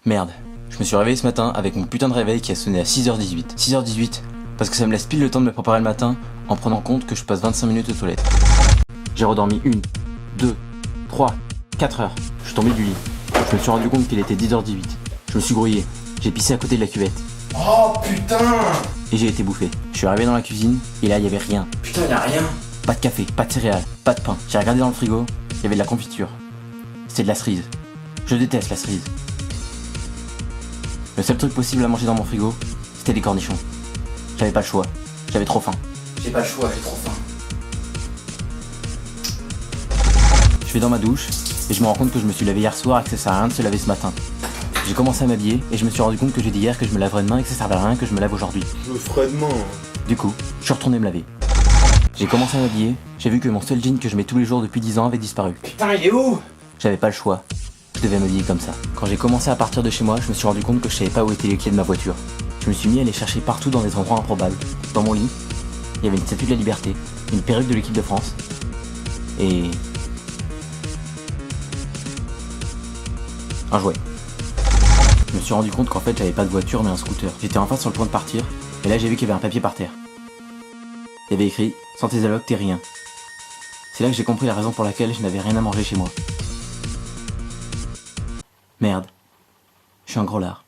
Merde, je me suis réveillé ce matin avec mon putain de réveil qui a sonné à 6h18. 6h18, parce que ça me laisse pile le temps de me préparer le matin en prenant compte que je passe 25 minutes aux toilettes. J'ai redormi 1, 2, 3, 4 heures. Je suis tombé du lit. Je me suis rendu compte qu'il était 10h18. Je me suis grouillé. J'ai pissé à côté de la cuvette. Oh putain! Et j'ai été bouffé. Je suis arrivé dans la cuisine et là il y avait rien. Putain, y'a rien! Pas de café, pas de céréales, pas de pain. J'ai regardé dans le frigo, il y avait de la confiture. C'était de la cerise. Je déteste la cerise. Le seul truc possible à manger dans mon frigo, c'était des cornichons. J'avais pas le choix, j'avais trop faim. J'ai pas le choix, j'ai trop faim. Je vais dans ma douche et je me rends compte que je me suis lavé hier soir et que ça sert à rien de se laver ce matin. J'ai commencé à m'habiller et je me suis rendu compte que j'ai dit hier que je me laverais demain et que ça servait à rien que je me lave aujourd'hui. Je le ferai demain. Du coup, je suis retourné me laver. J'ai commencé à m'habiller, j'ai vu que mon seul jean que je mets tous les jours depuis 10 ans avait disparu. Putain, il est où? J'avais pas le choix, je devais m'habiller comme ça. Quand j'ai commencé à partir de chez moi, je me suis rendu compte que je savais pas où étaient les clés de ma voiture. Je me suis mis à les chercher partout dans des endroits improbables. Dans mon lit, il y avait une statue de la liberté, une perruque de l'équipe de France et un jouet. Je me suis rendu compte qu'en fait j'avais pas de voiture mais un scooter. J'étais enfin sur le point de partir et là j'ai vu qu'il y avait un papier par terre. Il y avait écrit « Sans tes allocs, t'es rien ». C'est là que j'ai compris la raison pour laquelle je n'avais rien à manger chez moi. Merde, je suis un gros lard.